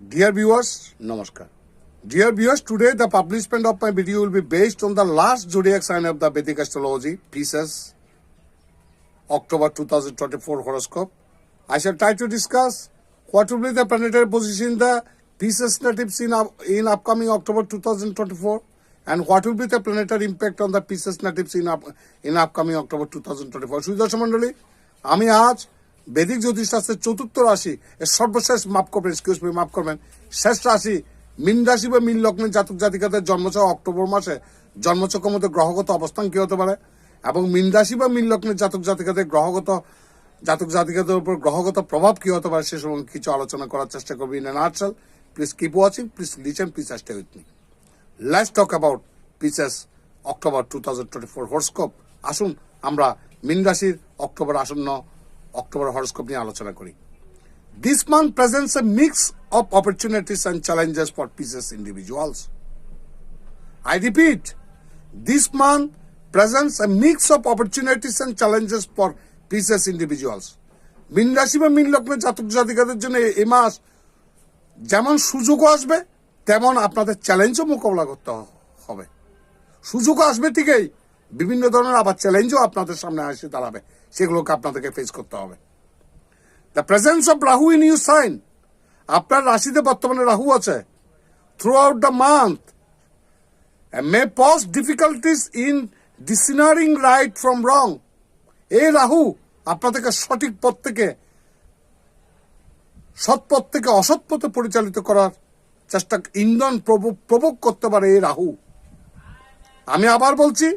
Dear viewers, Namaskar. Dear viewers, today the publishment of my video will be based on the last zodiac sign of the Vedic astrology, Pisces, October 2024 horoscope. I shall try to discuss what will be the planetary position in the Pisces natives in upcoming October 2024 and what will be the planetary impact on the Pisces natives in upcoming October 2024. সুদর্শন মণ্ডলী, আমি আজ বেদিক জ্যোতিষশাস্ত্রের চতুর্থ রাশি এর সর্বশেষ মাফ করবেন শেষ রাশি মীন রাশি বা মীন লগ্নের জাতক জাতিকাদের জন্মছক অক্টোবর মাসে জন্মছকের মধ্যে গ্রহগত অবস্থান কি হতে পারে এবং মীন রাশি বা মীন লগ্নের জাতক জাতিকাদের উপর গ্রহগত প্রভাব কি হতে পারে সে সম্বন্ধে কিছু আলোচনা করার চেষ্টা করবো in a nutshell. Please keep watching, please listen, please stay with me. Let's talk about Pisces October 2024 horoscope. আসুন আমরা মীন রাশির অক্টোবর হরস্কোপ নিয়ে আলোচনা করি। This month presents a mix of opportunities and challenges for Pisces individuals. I repeat, this month presents a mix of opportunities and challenges for Pisces individuals. মীন রাশি বা মীন লগ্নের জাতক জাতিকাদের জন্য এই মাস যেমন সুযোগও আসবে তেমন আপনাদের চ্যালেঞ্জও মোকাবেলা করতে হবে। সুযোগ আসবে ঠিকই, বিভিন্ন ধরনের আবার চ্যালেঞ্জও আপনাদের সামনে এসে দাঁড়াবে, সেগুলোকে আপনাদেরকে ফেস করতে হবে। The presence of Rahu in your sign, আপনার রাশিতে বর্তমানে রাহু আছে। Throughout the month may pose difficulties in discerning right from wrong. এই রাহু আপনাদেরকে সঠিক পথ থেকে সৎ পথ থেকে অসৎ পথে পরিচালিত করার চেষ্টা ইন্ধন প্রভোগ করতে পারে এই রাহু। আমি আবার বলছি,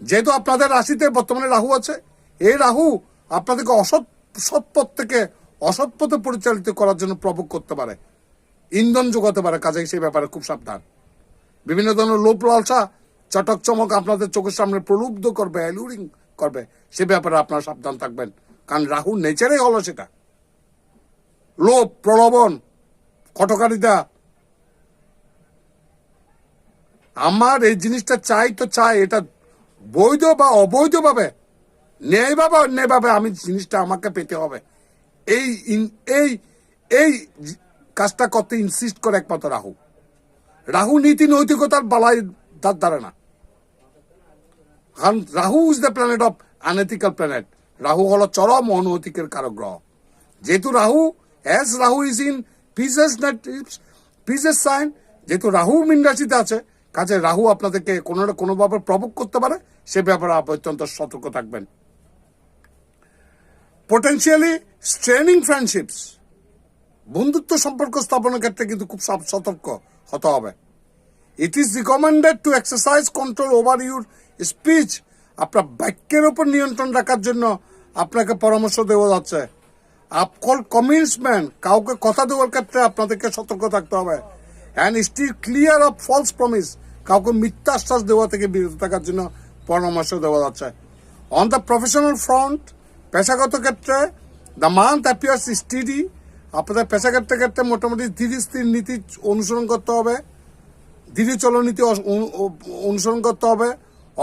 যেহেতু আপনাদের রাশিতে বর্তমানে রাহু আছে, এই রাহু আপনাদেরকে সৎ পথ থেকে অসৎ পথে পরিচালিত করার জন্য প্রভোগ করতে পারে, ইন্ধন যোগাতে পারে। কাজেই সেই ব্যাপারে খুব সাবধান। বিভিন্ন ধরনের লোভ লালসা চটক চমক আপনাদের চোখের সামনে প্রলুব্ধ করবে, অ্যালুরিং করবে, সে ব্যাপারে আপনারা সাবধান থাকবেন। কারণ রাহুর নেচারে হলো সেটা, লোভ, প্রলোভন, কটকারিতা। আমার এই জিনিসটা চাই তো চাই, এটা বৈধ বা অবৈধভাবে, ন্যায় বা অন্যায়ভাবে আমি জিনিসটা আমাকে পেতে হবে, এই এই এই কাজটা করতে ইনসিস্ট করে একমাত্র রাহু নীতি নৈতিকতার বালাই তার দ্বারা না। কারণ Rahu is the planet of unethical planet. Rahu হলো চরম অনৈতিকের কারক গ্রহ। যেহেতু Rahu is in Pisces sign, যেহেতু রাহু মীন রাশিতে আছে, কাজে রাহু আপনাদেরকে কোনোভাবে প্রভোগ করতে পারে, সে ব্যাপারে অত্যন্ত সতর্ক থাকবেন। পোটেন্সিয়ালি স্ট্রেনিং ফ্রেন্ডশিপস, বন্ধুত্ব সম্পর্ক স্থাপনের ক্ষেত্রে কিন্তু খুব সতর্ক হতে হবে। It is recommended two exercise control over your speech. আপনার বাক্যের উপর নিয়ন্ত্রণ রাখার জন্য আপনাকে পরামর্শ দেওয়া যাচ্ছে। আপকল কমিটমেন্ট, কাউকে কথা দেওয়ার ক্ষেত্রে আপনাদেরকে সতর্ক থাকতে হবে। And still clear of false promise, কাউকে মিথ্যা আশ্বাস দেওয়া থেকে বিরত থাকার জন্য পরামর্শ দেওয়া যাচ্ছে। অন দ্য প্রফেশনাল ফ্রন্ট, পেশাগত ক্ষেত্রে দ্য মান্থ অ্যাপিয়ার্স স্টেডি। আপনাদের পেশাগত ক্ষেত্রে মোটামুটি ধীরে স্থির নীতি অনুসরণ করতে হবে, ধীরে চলনীতি অনুসরণ করতে হবে।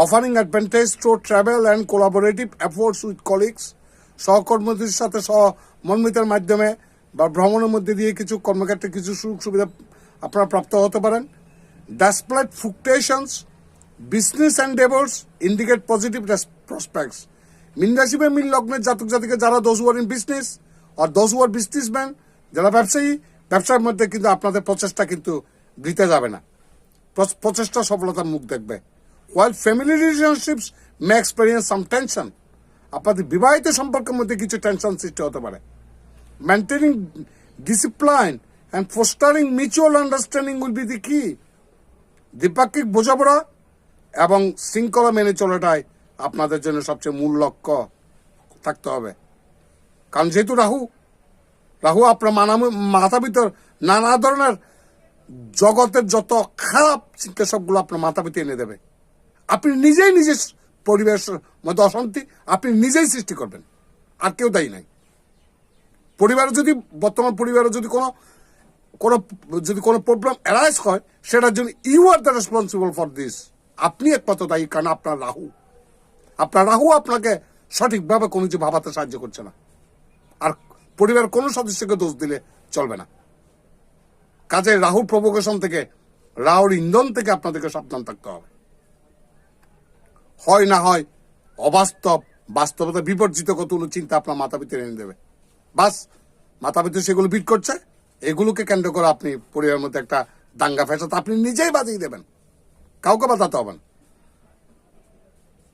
Offering advantage through travel and collaborative efforts with colleagues, সহকর্মীদের সাথে সমন্বিতের মাধ্যমে বা ভ্রমণের মধ্যে দিয়ে কিছু কর্মক্ষেত্রে কিছু সুযোগ সুবিধা আপনারা প্রাপ্ত হতে পারেন। Despite fluctuations, business endeavors indicate positive prospects. মীন রাশি বা মীন লগ্নের জাতক জাতিকা যারা those who are in business or those who are businessmen, যারা ব্যবসার মধ্যে কিন্তু আপনাদের প্রচেষ্টা কিন্তু দিতে যাবে না, প্রচেষ্টা সফলতার মুখ দেখবে। While family relationships may experience some tension, আপনাদের বিবাহিত সম্পর্কের মধ্যে কিছু টেনশন সৃষ্টি হতে পারে। Maintaining discipline and fostering mutual understanding will be the key. দ্বিপাক্ষিক বোঝাপড়া এবং শৃঙ্খলা মেনে চলাটাই আপনাদের জন্য সবচেয়ে মূল লক্ষ্য থাকতে হবে। কারণ যেহেতু রাহু আপনার মাথা ভিতর নানা ধরনের জগতের যত খারাপ চিন্তা সবগুলো আপনার মাথা ভিতরে এনে দেবে। আপনি নিজের পরিবেশের মধ্যে অশান্তি আপনি নিজেই সৃষ্টি করবেন, আর কেউ দায়ী নাই। বর্তমান পরিবারে যদি কোনো প্রবলেম অ্যারাইজ হয়, সেটার জন্য you are the responsible for this. আপনি একমাত্র দায়ী, কারণ আপনার রাহু আপনাকে সঠিকভাবে কোনো কিছু ভাবাতে সাহায্য করছে না। আর পরিবারের কোনো সদস্যকে দোষ দিলে চলবে না। কাজে রাহুর প্রভোকেশন থেকে, রাহুর ইন্ধন থেকে আপনাদেরকে সাবধান থাকতে হবে। হয় না হয় অবাস্তব, বাস্তবতা বিপর্জিত কতগুলো চিন্তা আপনার মাথা ভিতরে এনে দেবে। বাস মাথা ভিতরে সেগুলো বিট করছে, এগুলোকে কেন্দ্র করে আপনি পরিবারের মধ্যে একটা দাঙ্গা ফ্যাসাদ আপনি নিজেই বাজিয়ে দেবেন, কাউকে বাধাতে হবেন।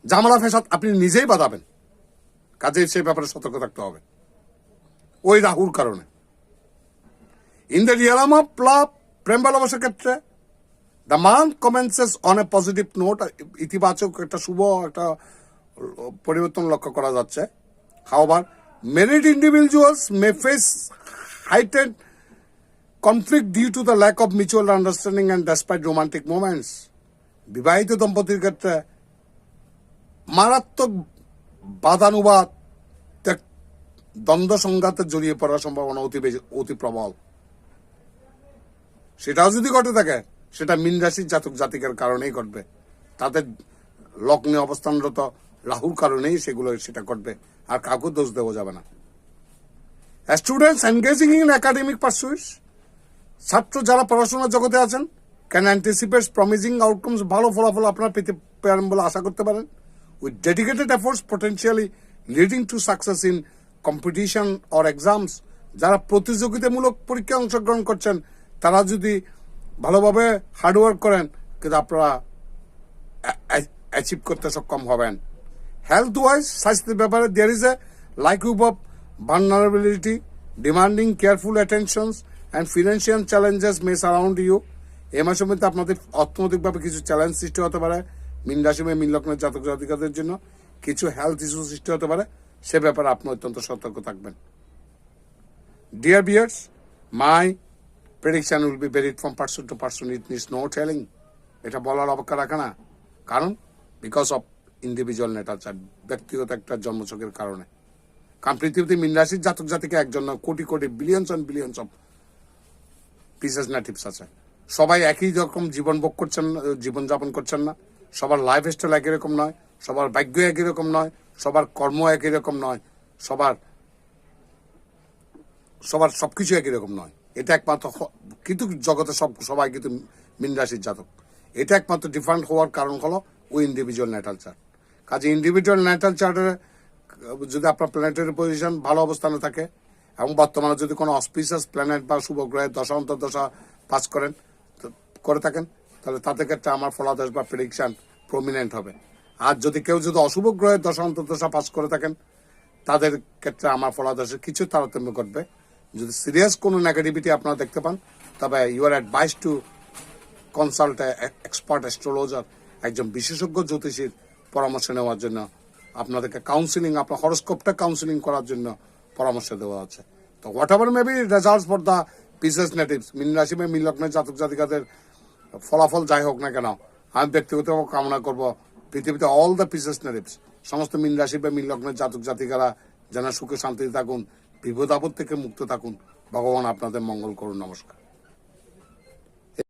ঝামেলা ফ্যাসাদ আপনি নিজেই বাঁধাবেন। কাজে সেই ব্যাপারে সতর্ক থাকতে হবে ওই রাহুর কারণে। In the realm of love, প্রেম ভালোবাসার ক্ষেত্রে the month commences on a positive note, ইতিবাচক একটা শুভ একটা পরিবর্তন লক্ষ্য করা যাচ্ছে। However married individuals may face heightened conflict due to the lack of mutual understanding and despite romantic moments. বিবাহিত দম্পতির ক্ষেত্রে মারাত্মক বাদানুবাদ, দ্বন্দ্ব সংঘাতে জড়িয়ে পড়ার সম্ভাবনা অতি প্রবল। সেটাও যদি ঘটে থাকে সেটা মীন রাশির জাতক জাতিকার কারণেই ঘটবে, তাদের লগ্নে অবস্থানরত রাহুর কারণেই সেটা ঘটবে, আর কাউকে দোষ দেওয়া যাবে না। স্টুডেন্টস এনগেজিং ইন একাডেমিক পারসুইটস, ছাত্র যারা পড়াশোনার জগতে আছেন, ক্যান অ্যান্টিসিপেট প্রমিজিং আউটকামস, ভালো ফলাফল আপনারা পেতে পারেন বলে আশা করতে পারেন। With dedicated efforts potentially leading to success in competition or exams, যারা প্রতিযোগিতামূলক পরীক্ষায় অংশগ্রহণ করছেন তারা যদি ভালোভাবে হার্ডওয়ার্ক করেন কিন্তু আপনারা অ্যাচিভ করতে সক্ষম হবেন। হেলথ ওয়াইজ, স্বাস্থ্যের ব্যাপারে there is a likelihood of vulnerability demanding careful attentions and financial challenges may surround you. এই মাসের মধ্যে আপনাদের অর্থনৈতিকভাবে কিছু চ্যালেঞ্জ সৃষ্টি হতে পারে। মীন রাশি বা মীন লগ্নের জাতক জাতিকাদের জন্য কিছু হেলথ ইস্যু সৃষ্টি হতে পারে, সে ব্যাপারে আপনি অত্যন্ত সতর্ক থাকবেন। Dear viewers, my prediction will be varied from person to person, it needs no telling. এটা বলার অপেক্ষা রাখে না, কারণ because of individual natal chart, ব্যক্তিগত একটা জন্মছকের কারণে। কারণ পৃথিবীতে মীন রাশির জাতক জাতিকা একজন না, crore crore billions and billions of pieces natives আছে। সবাই একই রকম জীবনযাপন করছেন না, সবার লাইফ স্টাইল একই রকম নয়, সবার ভাগ্য একই রকম নয়, সবার কর্ম একই রকম নয়, সবার সবকিছু একই রকম নয়। এটা একমাত্র কিন্তু জগতে সবাই কিন্তু মীন রাশির জাতক। এটা একমাত্র ডিফারেন্ট হওয়ার কারণ হলো ওই ইন্ডিভিজুয়াল ন্যাটাল চার্ট। কাজে ইন্ডিভিজুয়াল ন্যাটাল চার্টের যদি আপনার প্ল্যানেটারি পজিশন ভালো অবস্থানে থাকে এবং বর্তমানে যদি কোনো অসপিসিয়াস প্ল্যানেট বা শুভ গ্রহের দশা অন্তর্দশা পাস করে থাকেন, তাহলে তাদের ক্ষেত্রে আমার ফলাদেশ বা প্রেডিকশন প্রমিনেন্ট হবে। আর যদি কেউ অশুভ গ্রহের দশা অন্তর্দশা পাস করে থাকেন, তাদের ক্ষেত্রে আমার ফলাদেশের কিছু তারতম্য ঘটবে। যদি সিরিয়াস কোনো নেগেটিভিটি আপনারা দেখতে পান, তবে you are advise to consult expert astrologer, একজন বিশেষজ্ঞ জ্যোতিষীর পরামর্শ নেওয়ার জন্য আপনাদেরকে কাউন্সিলিং, আপনার হরস্কোপটা কাউন্সিলিং করার জন্য পরামর্শ দেওয়া আছে। তো whatever maybe results for the Pisces natives, মীন রাশি বা মীন লগ্নের জাতক জাতিকাদের ফলাফল যাই হোক না কেন, আমি ব্যক্তিগতভাবে কামনা করব পৃথিবীতে অল দ্য পিসেস নেটিভস, সমস্ত মীন রাশি বা মীন লগ্নের জাতক জাতিকারা যেন সুখে শান্তিতে থাকুন, বিপদ আপদ থেকে মুক্ত থাকুন। ভগবান আপনাদের মঙ্গল করুন। নমস্কার।